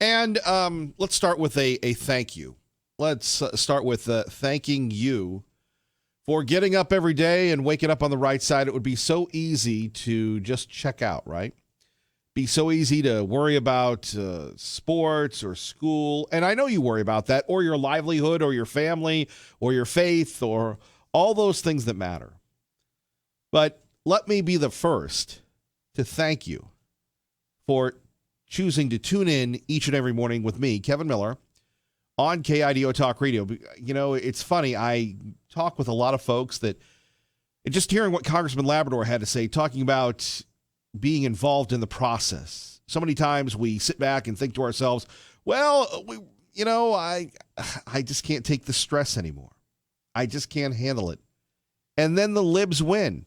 And let's start with a thank you. Let's start with thanking you for getting up every day and waking up on the right side. It would be so easy to just check out, right? Be so easy to worry about sports or school. And I know you worry about that, or your livelihood, or your family, or your faith, or all those things that matter. But let me be the first to thank you for choosing to tune in each and every morning with me, Kevin Miller, on KIDO Talk Radio. You know, it's funny. I talk with a lot of folks that, just hearing what Congressman Labrador had to say, talking about being involved in the process. So many times we sit back and think to ourselves, well, I just can't take the stress anymore. I just can't handle it. And then the libs win.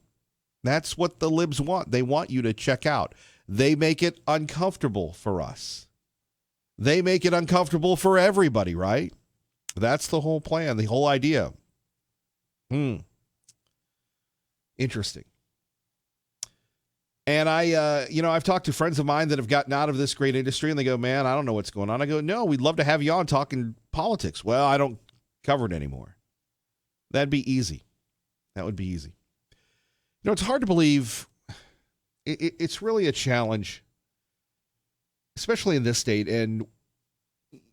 That's what the libs want. They want you to check out. They make it uncomfortable for us. They make it uncomfortable for everybody, right? That's the whole plan, the whole idea. Interesting. And I've talked to friends of mine that have gotten out of this great industry, and they go, man, I don't know what's going on. I go, no, we'd love to have you on talking politics. Well, I don't cover it anymore. That'd be easy. That would be easy. You know, it's hard to believe. It's really a challenge, especially in this state. And,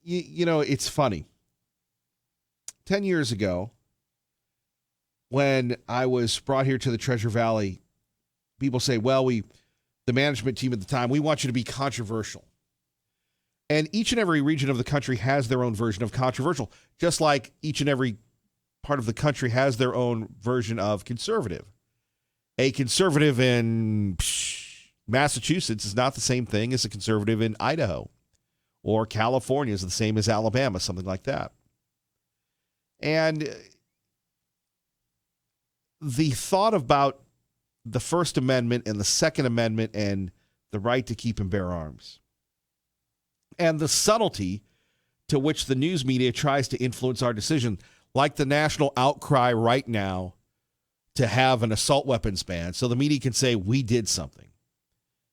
it's funny. 10 years ago, when I was brought here to the Treasure Valley, people say, well, the management team at the time, we want you to be controversial. And each and every region of the country has their own version of controversial, just like each and every part of the country has their own version of conservative. A conservative in Massachusetts is not the same thing as a conservative in Idaho, or California is the same as Alabama, something like that. And the thought about the First Amendment and the Second Amendment and the right to keep and bear arms, and the subtlety to which the news media tries to influence our decision, like the national outcry right now to have an assault weapons ban so the media can say we did something,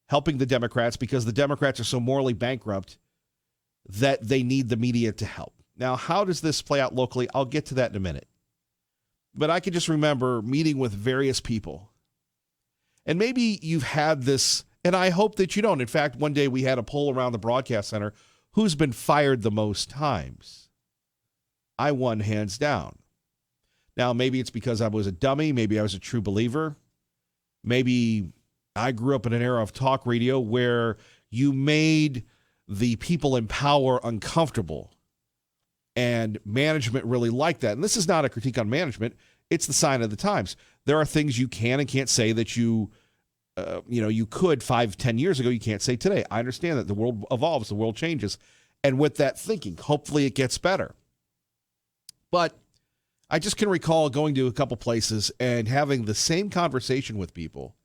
helping the Democrats because the Democrats are so morally bankrupt that they need the media to help. Now, how does this play out locally? I'll get to that in a minute. But I can just remember meeting with various people. And maybe you've had this, and I hope that you don't. In fact, one day we had a poll around the broadcast center, who's been fired the most times? I won hands down. Now, maybe it's because I was a dummy. Maybe I was a true believer. Maybe I grew up in an era of talk radio where you made the people in power uncomfortable. And management really liked that. And this is not a critique on management. It's the sign of the times. There are things you can and can't say that you could 5-10 years ago, you can't say today. I understand that the world evolves, the world changes. And with that thinking, hopefully it gets better. But I just can recall going to a couple places and having the same conversation with people.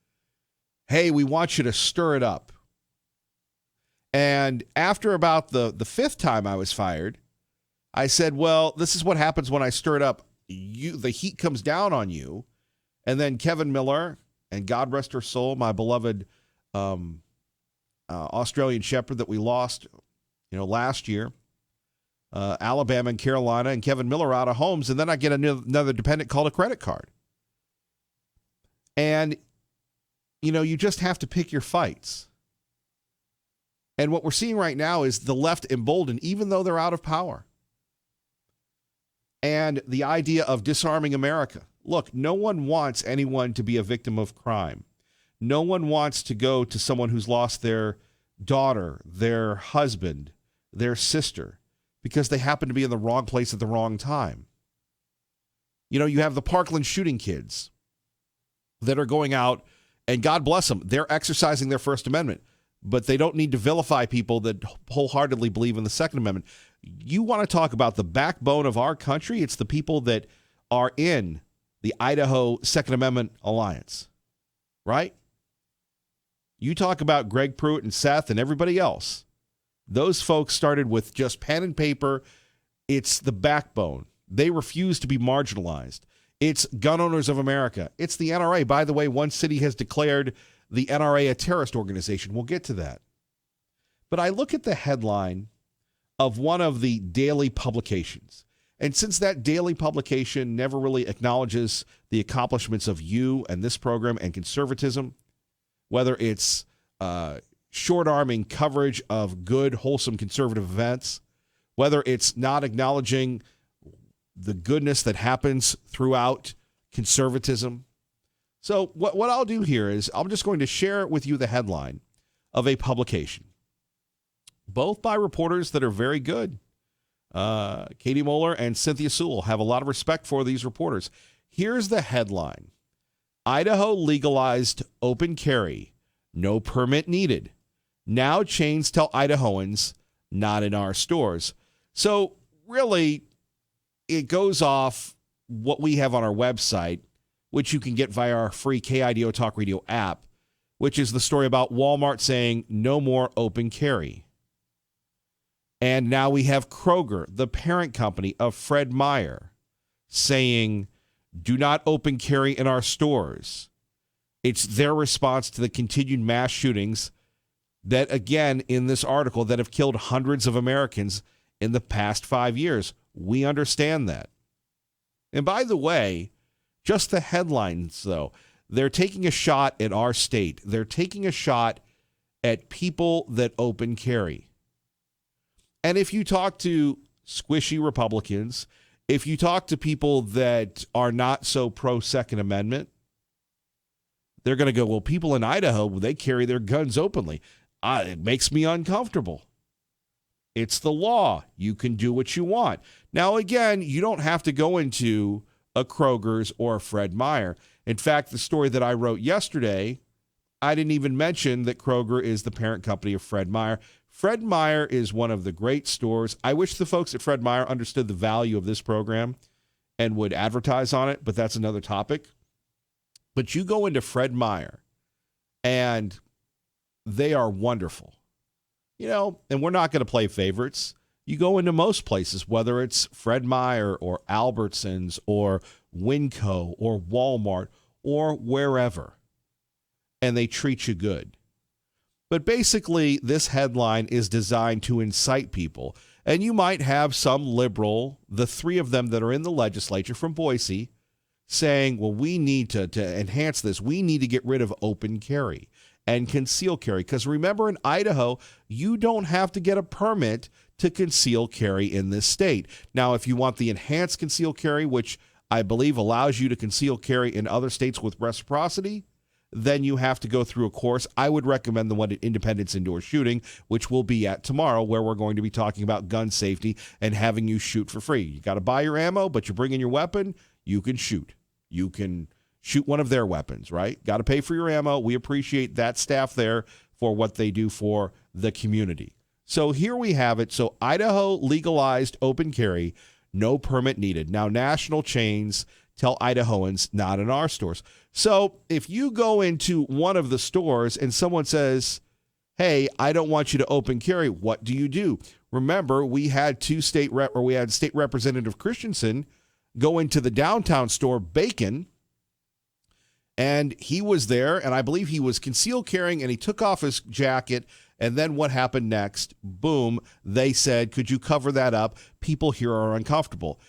Hey, we want you to stir it up. And after about the fifth time I was fired, I said, well, this is what happens when I stir it up. The heat comes down on you. And then Kevin Miller, and God rest her soul, my beloved Australian Shepherd that we lost, last year, Alabama and Carolina, and Kevin Miller out of homes, and then I get another dependent called a credit card. And, you just have to pick your fights. And what we're seeing right now is the left emboldened, even though they're out of power. And the idea of disarming America. Look, no one wants anyone to be a victim of crime. No one wants to go to someone who's lost their daughter, their husband, their sister, because they happen to be in the wrong place at the wrong time. You have the Parkland shooting kids that are going out, and God bless them, they're exercising their First Amendment, but they don't need to vilify people that wholeheartedly believe in the Second Amendment. You want to talk about the backbone of our country? It's the people that are in the Idaho Second Amendment Alliance, right? You talk about Greg Pruitt and Seth and everybody else. Those folks started with just pen and paper. It's the backbone. They refuse to be marginalized. It's Gun Owners of America. It's the NRA. By the way, one city has declared the NRA a terrorist organization. We'll get to that. But I look at the headline of one of the daily publications. And since that daily publication never really acknowledges the accomplishments of you and this program and conservatism, whether it's short-arming coverage of good, wholesome conservative events, whether it's not acknowledging the goodness that happens throughout conservatism. So what I'll do here is I'm just going to share with you the headline of a publication, both by reporters that are very good. Katie Moeller and Cynthia Sewell have a lot of respect for these reporters. Here's the headline. Idaho legalized open carry, no permit needed. Now chains tell Idahoans, not in our stores. So really, it goes off what we have on our website, which you can get via our free KIDO Talk Radio app, which is the story about Walmart saying no more open carry. And now we have Kroger, the parent company of Fred Meyer, saying, do not open carry in our stores. It's their response to the continued mass shootings that, again, in this article, that have killed hundreds of Americans in the past 5 years. We understand that. And by the way, just the headlines, though, they're taking a shot at our state. They're taking a shot at people that open carry. And if you talk to squishy Republicans, if you talk to people that are not so pro-Second Amendment, they're going to go, well, people in Idaho, they carry their guns openly. It makes me uncomfortable. It's the law. You can do what you want. Now, again, you don't have to go into a Kroger's or a Fred Meyer. In fact, the story that I wrote yesterday, I didn't even mention that Kroger is the parent company of Fred Meyer. Fred Meyer is one of the great stores. I wish the folks at Fred Meyer understood the value of this program and would advertise on it, but that's another topic. But you go into Fred Meyer, and they are wonderful. You know, and we're not going to play favorites. You go into most places, whether it's Fred Meyer or Albertsons or Winco or Walmart or wherever, and they treat you good. But basically, this headline is designed to incite people. And you might have some liberal, the three of them that are in the legislature from Boise, saying, well, we need to enhance this. We need to get rid of open carry and conceal carry. Because remember, in Idaho, you don't have to get a permit to conceal carry in this state. Now, if you want the enhanced conceal carry, which I believe allows you to conceal carry in other states with reciprocity, then you have to go through a course. I would recommend the one at Independence Indoor Shooting, which we'll be at tomorrow, where we're going to be talking about gun safety and having you shoot for free. You got to buy your ammo, but you bring in your weapon, you can shoot. You can shoot one of their weapons, right? Got to pay for your ammo. We appreciate that staff there for what they do for the community. So here we have it. So Idaho legalized open carry, no permit needed. Now national chains tell Idahoans, not in our stores. So if you go into one of the stores and someone says, hey, I don't want you to open carry, what do you do? Remember, we had State Representative Christensen go into the downtown store, Bacon, and he was there, and I believe he was concealed carrying, and he took off his jacket, and then what happened next? Boom, they said, could you cover that up? People here are uncomfortable.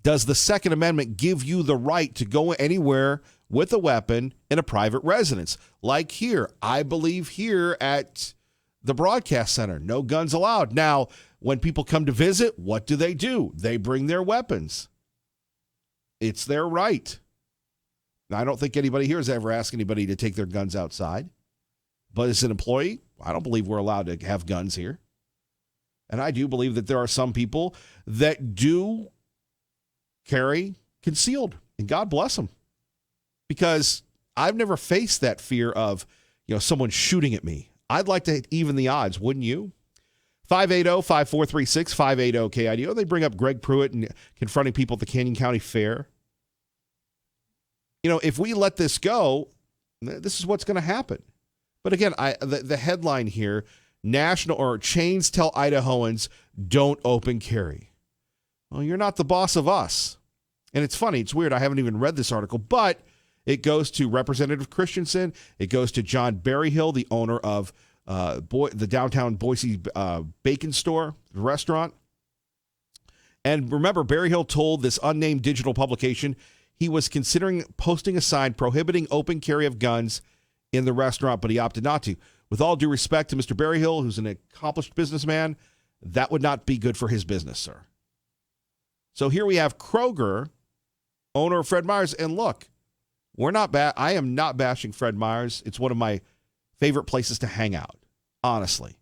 Does the Second Amendment give you the right to go anywhere with a weapon in a private residence? Like here, I believe here at the broadcast center, no guns allowed. Now, when people come to visit, what do? They bring their weapons. It's their right. Now, I don't think anybody here has ever asked anybody to take their guns outside. But as an employee, I don't believe we're allowed to have guns here. And I do believe that there are some people that do carry concealed, and God bless them, because I've never faced that fear of, someone shooting at me. I'd like to even the odds, wouldn't you? 580-5436, 580-KIDO. They bring up Greg Pruitt and confronting people at the Canyon County Fair. If we let this go, this is what's going to happen. But again, the headline here, chains tell Idahoans don't open carry. Well, you're not the boss of us. And it's funny. It's weird. I haven't even read this article, but it goes to Representative Christensen. It goes to John Berryhill, the owner of the downtown Boise Bacon store, restaurant. And remember, Berryhill told this unnamed digital publication he was considering posting a sign prohibiting open carry of guns in the restaurant, but he opted not to. With all due respect to Mr. Berryhill, who's an accomplished businessman, that would not be good for his business, sir. So here we have Kroger, owner of Fred Meyer's, and look, I am not bashing Fred Meyer's. It's one of my favorite places to hang out, honestly.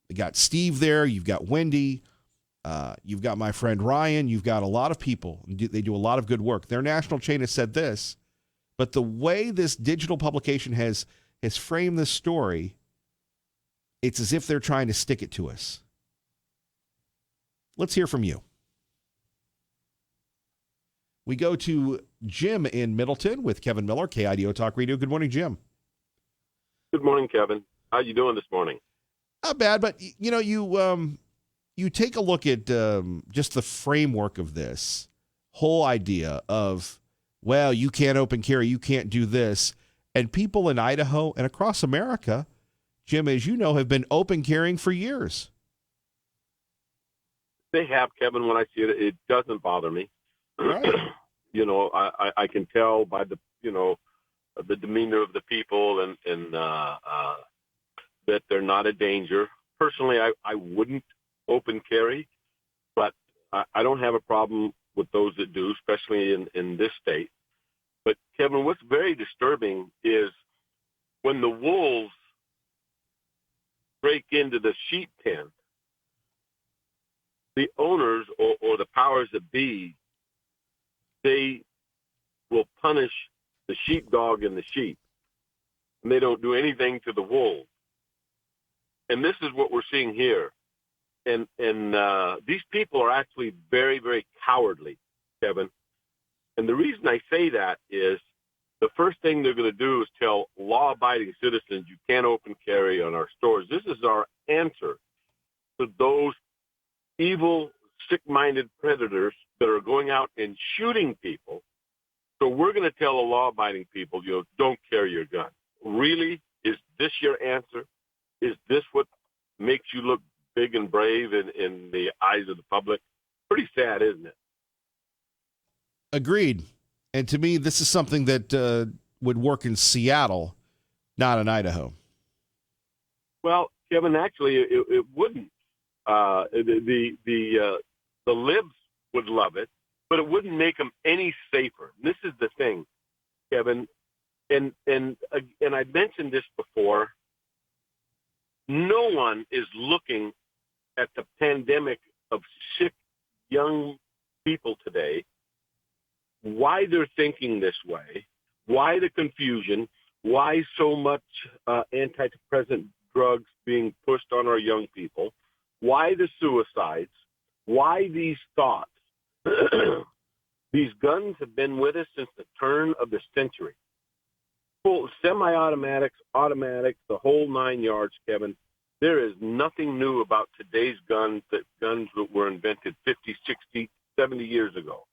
You got Steve there, you've got Wendy, you've got my friend Ryan, you've got a lot of people. They do a lot of good work. Their national chain has said this, but the way this digital publication has framed this story, it's as if they're trying to stick it to us. Let's hear from you. We go to Jim in Middleton with Kevin Miller, KIDO Talk Radio. Good morning, Jim. Good morning, Kevin. How you doing this morning? Not bad, but you take a look at just the framework of this whole idea of, well, you can't open carry, you can't do this, and people in Idaho and across America, Jim, as you know, have been open carrying for years. They have, Kevin. When I see it, it doesn't bother me. Right. I can tell by the the demeanor of the people and that they're not a danger. Personally, I wouldn't open carry, but I don't have a problem with those that do, especially in this state. But Kevin, what's very disturbing is when the wolves break into the sheep pen, the owners or the powers that be, they will punish the sheepdog and the sheep, and they don't do anything to the wolves. And this is what we're seeing here. And these people are actually very, very cowardly, Kevin. And the reason I say that is the first thing they're going to do is tell law-abiding citizens you can't open carry on our stores. This is our answer to those evil, sick-minded predators that are going out and shooting people. So we're going to tell the law-abiding people, don't carry your gun. Really? Is this your answer? Is this what makes you look big and brave in the eyes of the public? Pretty sad, isn't it? Agreed. And to me, this is something that would work in Seattle, not in Idaho. Well, Kevin, actually, it wouldn't. The libs would love it, but it wouldn't make them any safer. And this is the thing, Kevin, and I mentioned this before. No one is looking at the pandemic of sick young people today, why they're thinking this way, why the confusion, why so much antidepressant drugs being pushed on our young people, why the suicides, why these thoughts. These guns have been with us since the turn of the century. Full semi-automatics, automatics, the whole 9 yards, Kevin. There is nothing new about today's guns that were invented 50, 60, 70 years ago.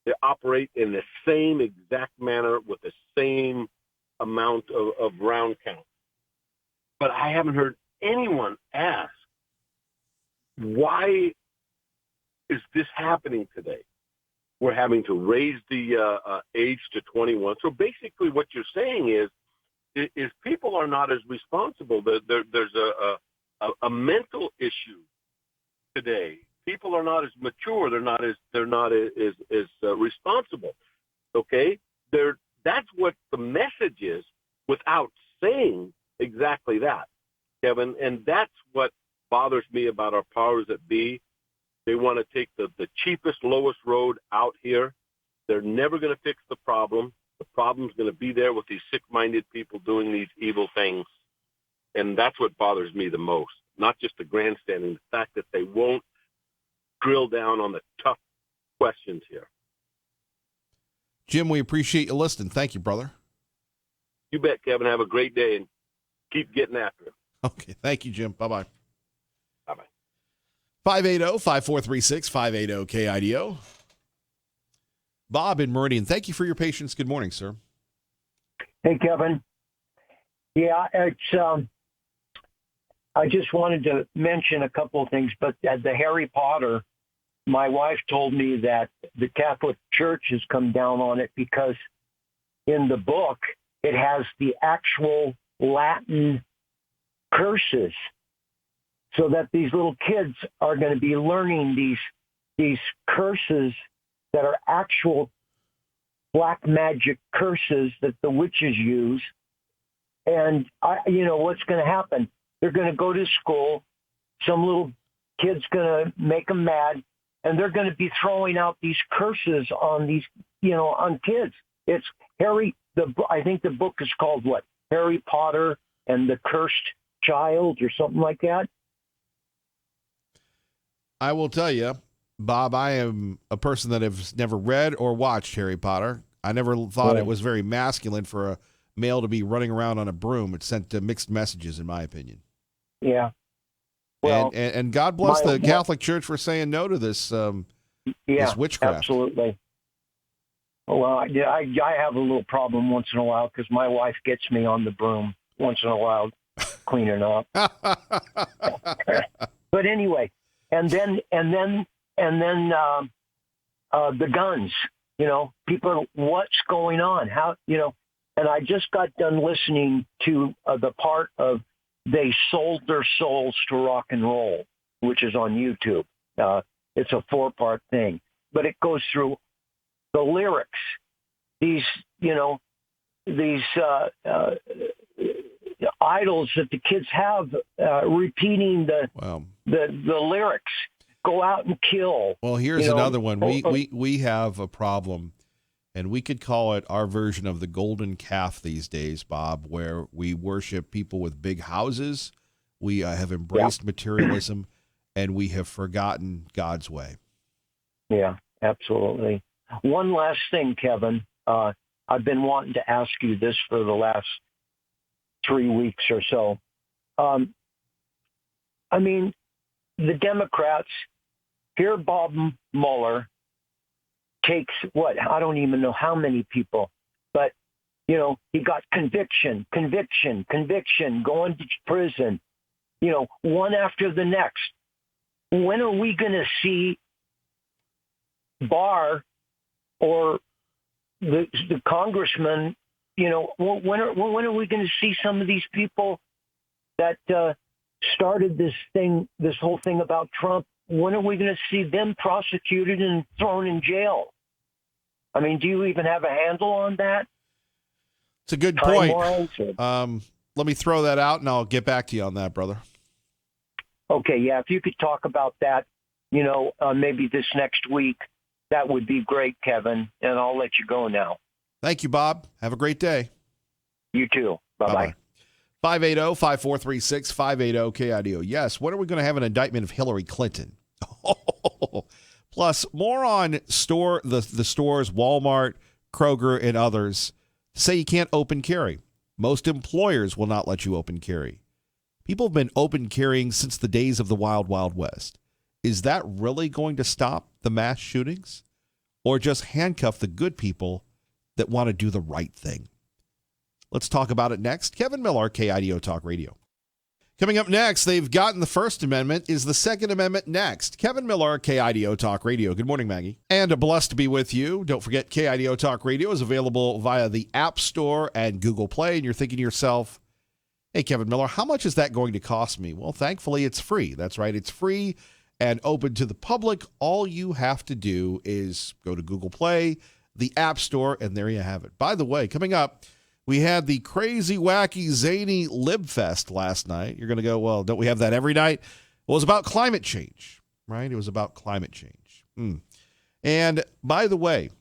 They operate in the same exact manner with the same amount of round count. But I haven't heard anyone ask, why is this happening today? We're having to raise the age to 21. So basically what you're saying is people are not as responsible. There's a mental issue today. People are not as mature. They're not as responsible. Okay? That's what the message is without saying exactly that, Kevin. And that's what bothers me about our powers that be. They want to take the cheapest, lowest road out here. They're never going to fix the problem. The problem's going to be there with these sick-minded people doing these evil things. And that's what bothers me the most, not just the grandstanding, the fact that they won't drill down on the tough questions here. Jim, we appreciate you listening. Thank you, brother. You bet, Kevin. Have a great day and keep getting after it. Okay. Thank you, Jim. Bye-bye. Bye-bye. 580-5436, 580-KIDO. Bob in Meridian, thank you for your patience. Good morning, sir. Hey, Kevin. Yeah, it's. I just wanted to mention a couple of things, but the Harry Potter my wife told me that the Catholic Church has come down on it because in the book it has the actual Latin curses, so that these little kids are going to be learning these curses that are actual black magic curses that the witches use. And what's going to happen? They're going to go to school. Some little kid's going to make them mad, and they're going to be throwing out these curses on these, on kids. It's Harry. I think the book is called what? Harry Potter and the Cursed Child, or something like that. I will tell you, Bob, I am a person that has never read or watched Harry Potter. I never thought it was very masculine for a male to be running around on a broom. It sent mixed messages, in my opinion. Yeah. Well, and God bless the Catholic Church for saying no to this. This witchcraft. Absolutely. Well, I have a little problem once in a while because my wife gets me on the broom once in a while, cleaning up. But anyway, and then the guns. People, what's going on? How, and I just got done listening to the part of They Sold Their Souls to Rock and Roll, which is on YouTube. It's a 4-part thing, but it goes through the lyrics. These idols that the kids have repeating the lyrics. Go out and kill. Well, here's another one. We have a problem, and we could call it our version of the golden calf these days, Bob, where we worship people with big houses. We have embraced materialism, and we have forgotten God's way. Yeah, absolutely. One last thing, Kevin. I've been wanting to ask you this for the last 3 weeks or so. The Democrats, here Bob Mueller takes I don't even know how many people, but, he got conviction, going to prison, one after the next. When are we going to see Barr or the congressman, when are we going to see some of these people that started this whole thing about Trump? When are we going to see them prosecuted and thrown in jail? Do you even have a handle on that? It's a good point. Let me throw that out, and I'll get back to you on that, brother. Okay, yeah, if you could talk about that, maybe this next week, that would be great, Kevin, and I'll let you go now. Thank you, Bob. Have a great day. You too. Bye-bye. 580-5436, 580-KIDO. Yes, when are we going to have an indictment of Hillary Clinton? Plus, more on the stores, Walmart, Kroger, and others say you can't open carry. Most employers will not let you open carry. People have been open carrying since the days of the Wild Wild West. Is that really going to stop the mass shootings? Or just handcuff the good people that want to do the right thing? Let's talk about it next. Kevin Miller, KIDO Talk Radio. Coming up next, they've gotten the First Amendment. Is the Second Amendment next? Kevin Miller, KIDO Talk Radio. Good morning, Maggie. And blessed to be with you. Don't forget, KIDO Talk Radio is available via the App Store and Google Play. And you're thinking to yourself, hey, Kevin Miller, how much is that going to cost me? Well, thankfully, it's free. That's right. It's free and open to the public. All you have to do is go to Google Play, the App Store, and there you have it. By the way, coming up, we had the crazy, wacky, zany LibFest last night. You're going to go, well, don't we have that every night? Well, it was about climate change, right? It was about climate change. And by the way,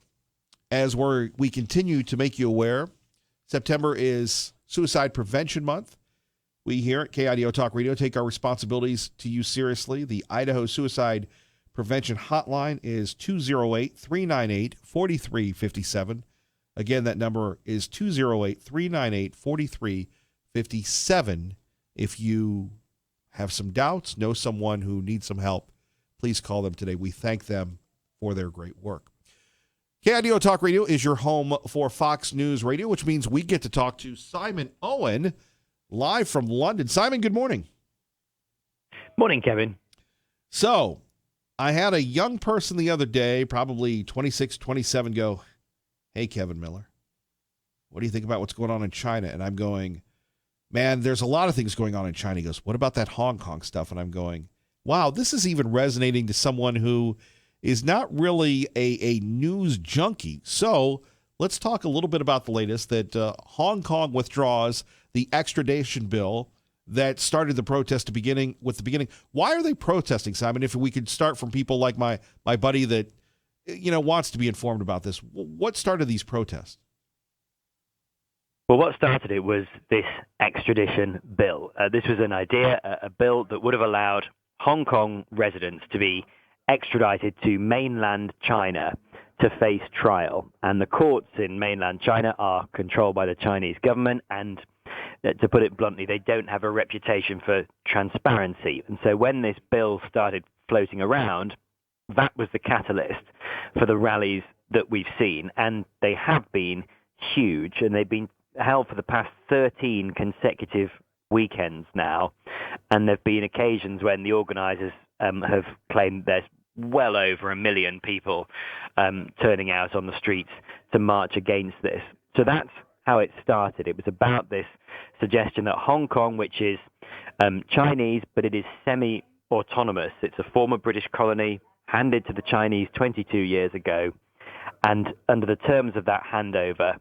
as we continue to make you aware, September is Suicide Prevention Month. We here at KIDO Talk Radio take our responsibilities to you seriously. The Idaho Suicide Prevention Hotline is 208-398-4357. Again, that number is 208-398-4357. If you have some doubts, know someone who needs some help, please call them today. We thank them for their great work. KIDO Talk Radio is your home for Fox News Radio, which means we get to talk to Simon Owen live from London. Simon, good morning. Morning, Kevin. So, I had a young person the other day, probably 26, 27, go, "Hey, Kevin Miller, what do you think about what's going on in China?" And I'm going, "Man, there's a lot of things going on in China." He goes, "What about that Hong Kong stuff?" And I'm going, wow, this is even resonating to someone who is not really a news junkie. So let's talk a little bit about the latest that Hong Kong withdraws the extradition bill that started the protest with the beginning. Why are they protesting, Simon? If we could start from people like my buddy that wants to be informed about this. What started these protests? Well, what started it was this extradition bill. This was an idea, a bill that would have allowed Hong Kong residents to be extradited to mainland China to face trial. And the courts in mainland China are controlled by the Chinese government, and to put it bluntly, they don't have a reputation for transparency. And so when this bill started floating around, that was the catalyst for the rallies that we've seen. And they have been huge, and they've been held for the past 13 consecutive weekends now. And there have been occasions when the organizers have claimed there's well over 1 million people turning out on the streets to march against this. So that's how it started. It was about this suggestion that Hong Kong, which is Chinese, but it is semi-autonomous. It's a former British colony handed to the Chinese 22 years ago. And under the terms of that handover,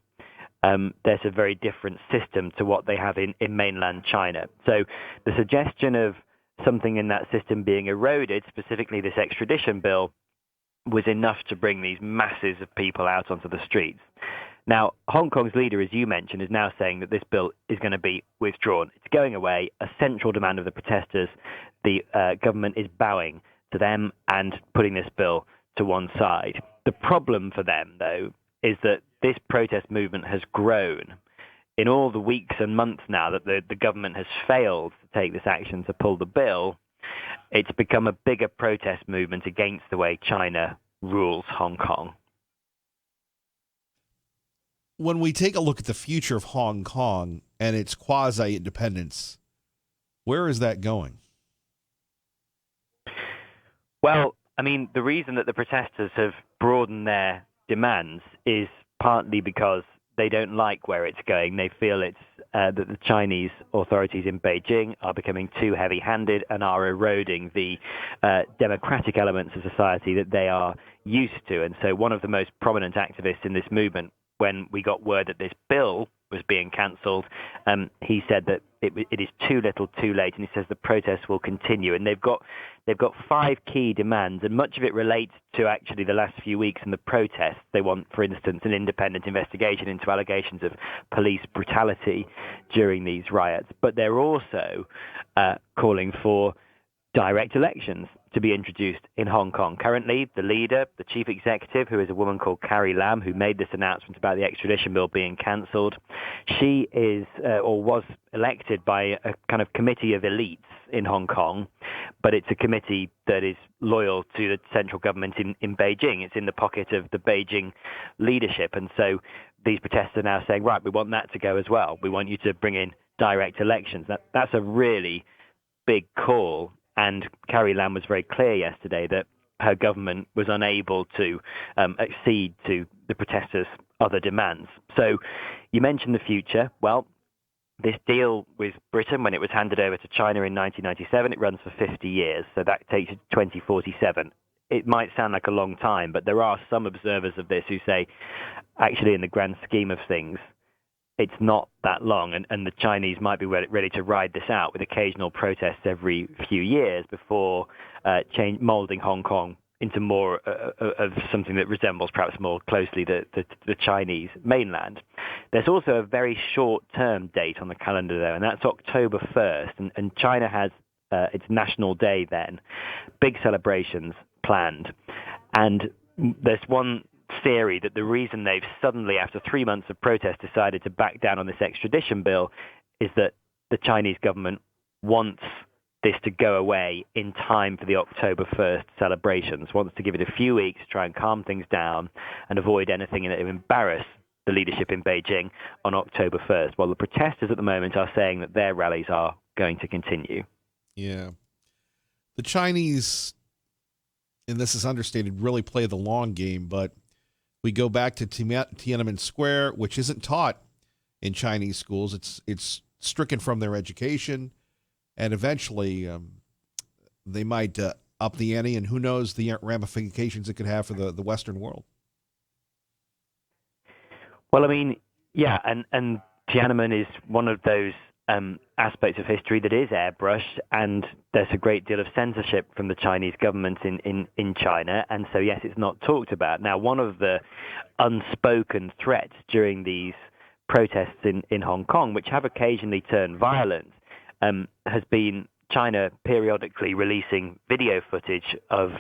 there's a very different system to what they have in mainland China. So the suggestion of something in that system being eroded, specifically this extradition bill, was enough to bring these masses of people out onto the streets. Now, Hong Kong's leader, as you mentioned, is now saying that this bill is going to be withdrawn. It's going away, a central demand of the protesters. The government is bowing to them and putting this bill to one side. The problem for them, though, is that this protest movement has grown. In all the weeks and months now that the government has failed to take this action to pull the bill, it's become a bigger protest movement against the way China rules Hong Kong. When we take a look at the future of Hong Kong and its quasi-independence, where is that going? Well, I mean, the reason that the protesters have broadened their demands is partly because they don't like where it's going. They feel it's that the Chinese authorities in Beijing are becoming too heavy-handed and are eroding the democratic elements of society that they are used to. And so one of the most prominent activists in this movement, when we got word that this bill was being cancelled, he said that it is too little too late, and he says the protests will continue. And they've got 5 key demands, and much of it relates to actually the last few weeks and the protests. They want, for instance, an independent investigation into allegations of police brutality during these riots. But they're also calling for direct elections to be introduced in Hong Kong. Currently, the leader, the chief executive, who is a woman called Carrie Lam, who made this announcement about the extradition bill being cancelled, she is or was elected by a kind of committee of elites in Hong Kong, but it's a committee that is loyal to the central government in Beijing. It's in the pocket of the Beijing leadership. And so these protesters are now saying, right, we want that to go as well. We want you to bring in direct elections. That's a really big call. And Carrie Lam was very clear yesterday that her government was unable to accede to the protesters' other demands. So you mentioned the future. Well, this deal with Britain, when it was handed over to China in 1997, it runs for 50 years. So that takes you to 2047. It might sound like a long time, but there are some observers of this who say, actually, in the grand scheme of things, it's not that long, and the Chinese might be ready to ride this out with occasional protests every few years before molding Hong Kong into more of something that resembles perhaps more closely the Chinese mainland. There's also a very short-term date on the calendar, though, and that's October 1st, and China has its National Day then, big celebrations planned. And there's one theory that the reason they've suddenly, after 3 months of protest, decided to back down on this extradition bill is that the Chinese government wants this to go away in time for the October 1st celebrations, wants to give it a few weeks to try and calm things down and avoid anything that would embarrass the leadership in Beijing on October 1st. Well, the protesters at the moment are saying that their rallies are going to continue. Yeah. The Chinese and this is understated, really play the long game. But we go back to Tiananmen Square, which isn't taught in Chinese schools. It's stricken from their education, and eventually they might up the ante, and who knows the ramifications it could have for the Western world. Well, I mean, yeah, and Tiananmen is one of those aspects of history that is airbrushed, and there's a great deal of censorship from the Chinese government in China, and so yes, it's not talked about. Now, one of the unspoken threats during these protests in Hong Kong, which have occasionally turned violent, has been China periodically releasing video footage of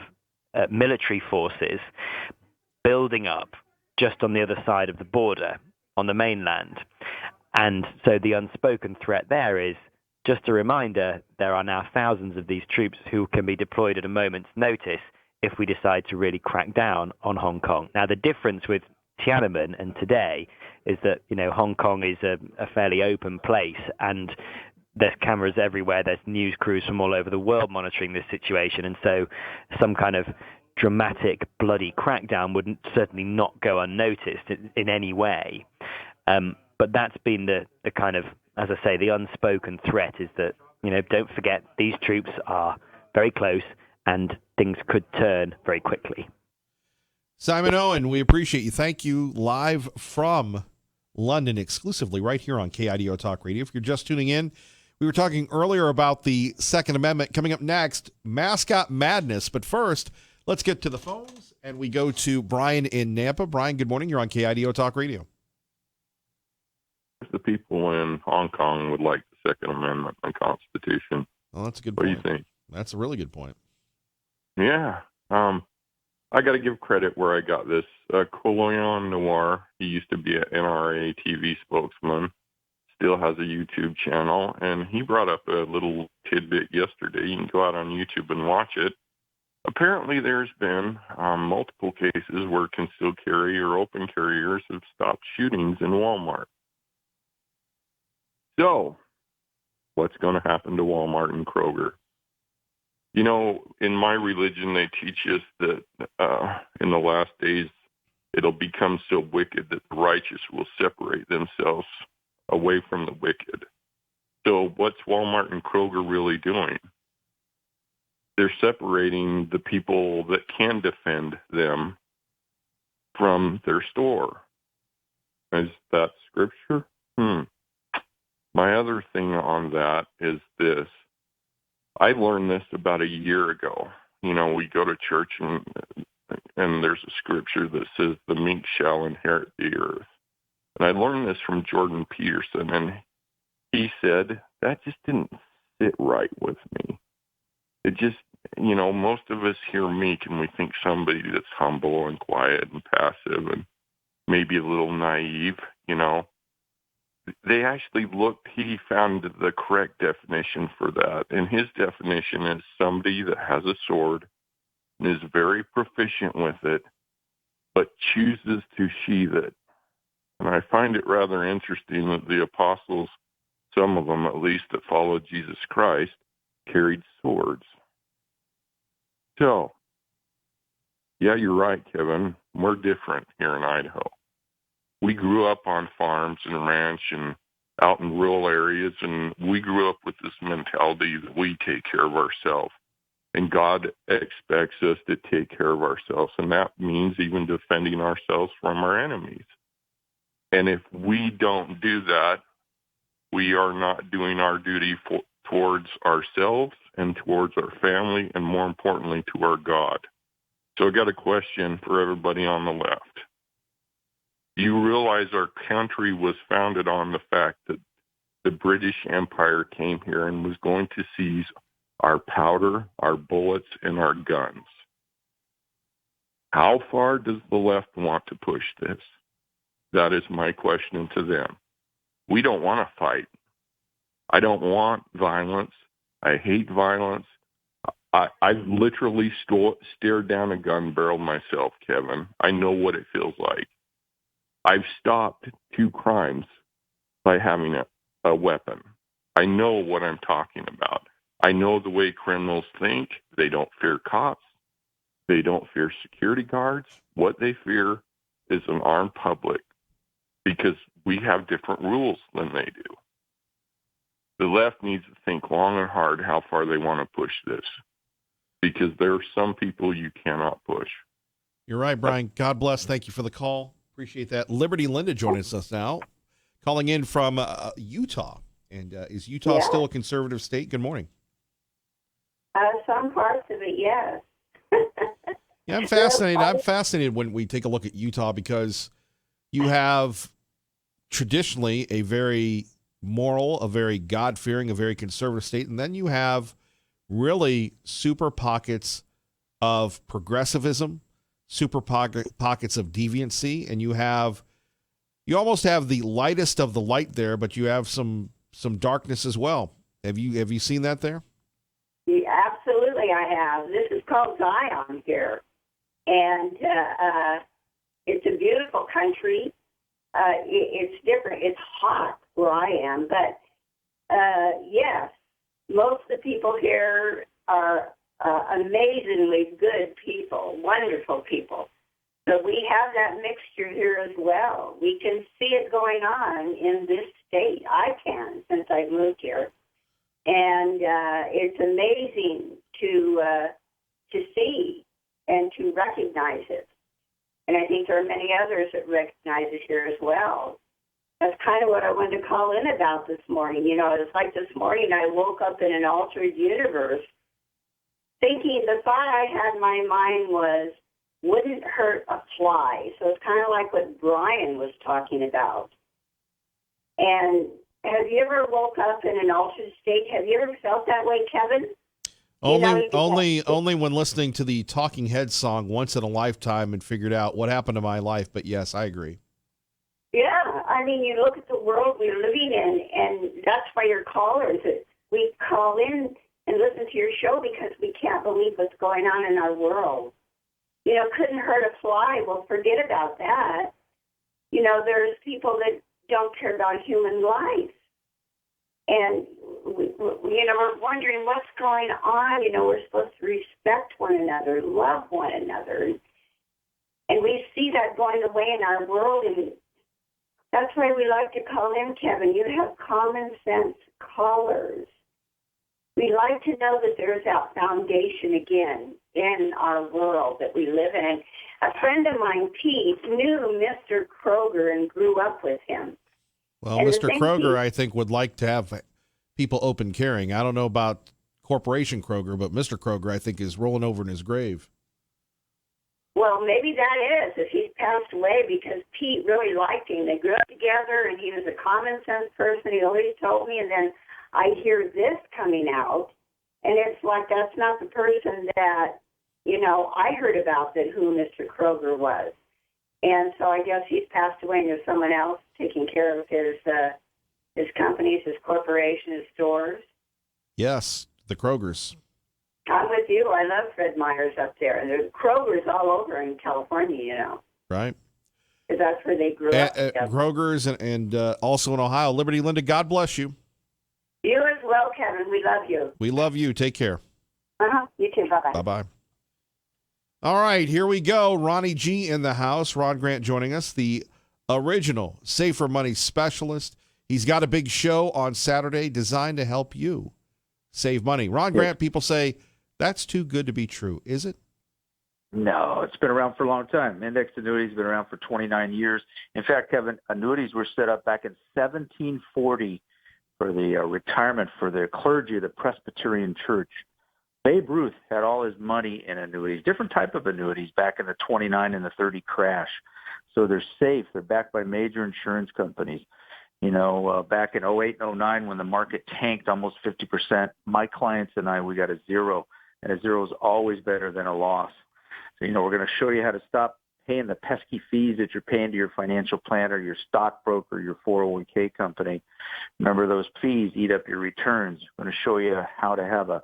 military forces building up just on the other side of the border on the mainland. And so the unspoken threat there is, just a reminder, there are now thousands of these troops who can be deployed at a moment's notice if we decide to really crack down on Hong Kong. Now, the difference with Tiananmen and today is that, Hong Kong is a fairly open place, and there's cameras everywhere. There's news crews from all over the world monitoring this situation. And so some kind of dramatic, bloody crackdown would certainly not go unnoticed in any way. But that's been the kind of, as I say, the unspoken threat is that, don't forget, these troops are very close and things could turn very quickly. Simon Owen, we appreciate you. Thank you. Live from London exclusively right here on KIDO Talk Radio. If you're just tuning in, we were talking earlier about the Second Amendment. Coming up next, mascot madness. But first, let's get to the phones, and we go to Brian in Nampa. Brian, good morning. You're on KIDO Talk Radio. The people in Hong Kong would like the Second Amendment and Constitution. Well, that's a good point. point. What do you think? That's a really good point. Yeah. I got to give credit where I got this. Colion Noir, he used to be an NRA TV spokesman, still has a YouTube channel, and he brought up a little tidbit yesterday. You can go out on YouTube and watch it. Apparently, there's been multiple cases where concealed carry or open carriers have stopped shootings in Walmart. So, what's going to happen to Walmart and Kroger? In my religion, they teach us that in the last days, it'll become so wicked that the righteous will separate themselves away from the wicked. So what's Walmart and Kroger really doing? They're separating the people that can defend them from their store. Is that scripture? My other thing on that is this. I learned this about a year ago. We go to church and there's a scripture that says the meek shall inherit the earth. And I learned this from Jordan Peterson, and he said, that just didn't sit right with me. It just, most of us hear meek and we think somebody that's humble and quiet and passive and maybe a little naive, They actually looked, he found the correct definition for that. And his definition is somebody that has a sword and is very proficient with it, but chooses to sheath it. And I find it rather interesting that the apostles, some of them at least that followed Jesus Christ, carried swords. So, yeah, you're right, Kevin. We're different here in Idaho. We grew up on farms and ranch and out in rural areas, and we grew up with this mentality that we take care of ourselves. And God expects us to take care of ourselves, and that means even defending ourselves from our enemies. And if we don't do that, we are not doing our duty towards ourselves and towards our family, and more importantly, to our God. So I got a question for everybody on the left. You realize our country was founded on the fact that the British Empire came here and was going to seize our powder, our bullets, and our guns. How far does the left want to push this? That is my question to them. We don't want to fight. I don't want violence. I hate violence. I've literally stared down a gun barrel myself, Kevin. I know what it feels like. I've stopped 2 crimes by having a weapon. I know what I'm talking about. I know the way criminals think. They don't fear cops. They don't fear security guards. What they fear is an armed public, because we have different rules than they do. The left needs to think long and hard how far they want to push this, because there are some people you cannot push. You're right, Brian. God bless. Thank you for the call. Appreciate that. Liberty Linda joining us now, calling in from Utah. And is Utah still a conservative state? Good morning. Some parts of it, yes. Yeah, I'm fascinated. I'm fascinated when we take a look at Utah, because you have traditionally a very moral, a very God-fearing, a very conservative state, and then you have really super pockets of progressivism, super pockets of deviancy, and you almost have the lightest of the light there, but you have some darkness as well. Have you seen that there? Yeah, absolutely, I have. This is called Zion here, and it's a beautiful country. It's different. It's hot where I am, but yes, most of the people here are amazingly good people, wonderful people. So we have that mixture here as well. We can see it going on in this state. I can, since I've moved here. And it's amazing to see and to recognize it. And I think there are many others that recognize it here as well. That's kind of what I wanted to call in about this morning. You know, it's like this morning I woke up in an altered universe thinking the thought I had in my mind was, wouldn't hurt a fly. So it's kind of like what Brian was talking about. And have you ever woke up in an altered state? Have you ever felt that way, Kevin? Only when listening to the Talking Heads song Once in a Lifetime and figured out what happened to my life. But yes, I agree. Yeah, I mean, you look at the world we're living in, and that's why your callers, we call in and listen to your show because we can't believe what's going on in our world. You know, couldn't hurt a fly. Well, forget about that. You know, there's people that don't care about human life. And, we're wondering what's going on. You know, we're supposed to respect one another, love one another. And we see that going away in our world. And that's why we like to call in, Kevin. You have common sense callers. We like to know that there's that foundation again in our world that we live in. A friend of mine, Pete, knew Mr. Kroger and grew up with him. Well, And Mr. Kroger, I think, would like to have people open carrying. I don't know about Corporation Kroger, but Mr. Kroger, I think, is rolling over in his grave. Well, maybe that is, if he's passed away, because Pete really liked him. They grew up together, and he was a common sense person. He always told me, and then I hear this coming out, and it's like that's not the person that, I heard about that who Mr. Kroger was. And so I guess he's passed away, and there's someone else taking care of his companies, his corporation, his stores. Yes, the Krogers. I'm with you. I love Fred Meyer's up there. And there's Kroger's all over in California, Right. Because that's where they grew up. Kroger's and also in Ohio. Liberty Linda, God bless you. You as well, Kevin. We love you. We love you. Take care. You too. Bye-bye. Bye-bye. All right, here we go. Ronnie G in the house. Ron Grant joining us, the original Safer Money specialist. He's got a big show on Saturday designed to help you save money. Ron Grant, people say, that's too good to be true. Is it? No, it's been around for a long time. Indexed annuities have been around for 29 years. In fact, Kevin, annuities were set up back in 1740 for the retirement for the clergy of the Presbyterian Church. Babe Ruth had all his money in annuities, different type of annuities back in the 29 and the 30 crash. So they're safe. They're backed by major insurance companies. Back in 08 and 09 when the market tanked almost 50%, my clients and I, we got a zero. And a zero is always better than a loss. So, we're going to show you how to stop paying the pesky fees that you're paying to your financial planner, your stockbroker, your 401k company. Remember, those fees eat up your returns. We're going to show you how to have a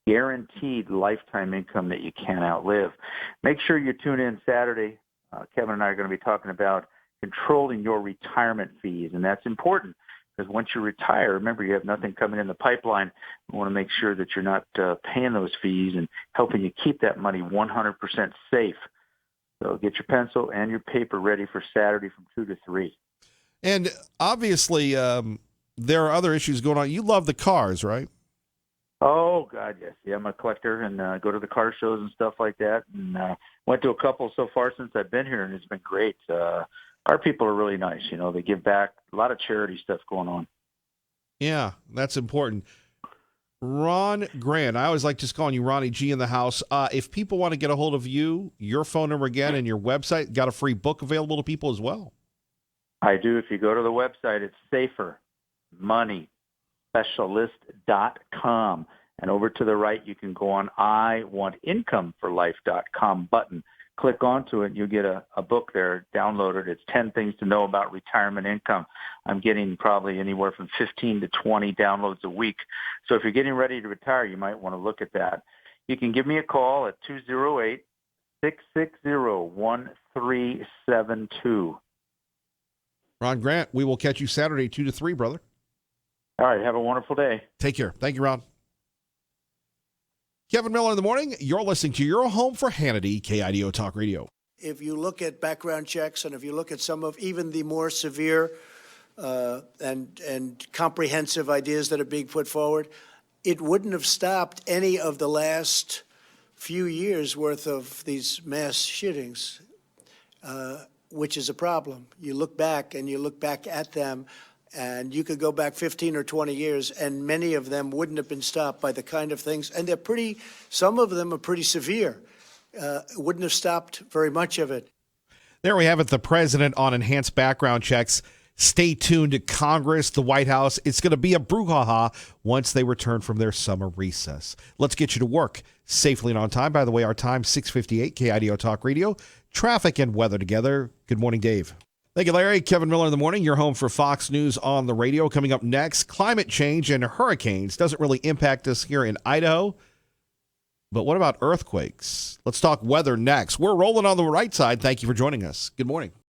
guaranteed lifetime income that you can't outlive. Make sure you tune in Saturday. Kevin and I are going to be talking about controlling your retirement fees, and that's important Because once you retire, remember, you have nothing coming in the pipeline. You want to make sure that you're not paying those fees and helping you keep that money 100% safe. So get your pencil and your paper ready for Saturday from 2 to 3. And obviously, there are other issues going on. You love the cars, right? Oh, God, yes. Yeah, I'm a collector and go to the car shows and stuff like that. And went to a couple so far since I've been here, and it's been great. Our people are really nice. You know, they give back. A lot of charity stuff going on. Yeah, that's important. Ron Grant, I always like just calling you Ronnie G in the house. If people want to get a hold of you, your phone number again and your website, got a free book available to people as well. I do. If you go to the website, it's safermoneyspecialist.com. And over to the right, you can go on iwantincomeforlife.com button. Click onto it, and you'll get a book there downloaded. It's 10 Things to Know About Retirement Income. I'm getting probably anywhere from 15 to 20 downloads a week. So if you're getting ready to retire, you might want to look at that. You can give me a call at 208-660-1372. Ron Grant, we will catch you Saturday, 2 to 3, brother. All right, have a wonderful day. Take care. Thank you, Ron. Kevin Miller in the morning. You're listening to Your Home for Hannity, KIDO Talk Radio. If you look at background checks and if you look at some of even the more severe and comprehensive ideas that are being put forward, it wouldn't have stopped any of the last few years' worth of these mass shootings, which is a problem. You look back at them, and you could go back 15 or 20 years, and many of them wouldn't have been stopped by the kind of things. And some of them are pretty severe. Wouldn't have stopped very much of it. There we have it, the president on enhanced background checks. Stay tuned to Congress, the White House. It's going to be a brouhaha once they return from their summer recess. Let's get you to work safely and on time. By the way, our time, 6:58, KIDO Talk Radio. Traffic and weather together. Good morning, Dave. Thank you, Larry. Kevin Miller in the morning. You're home for Fox News on the radio. Coming up next, climate change and hurricanes doesn't really impact us here in Idaho. But what about earthquakes? Let's talk weather next. We're rolling on the right side. Thank you for joining us. Good morning.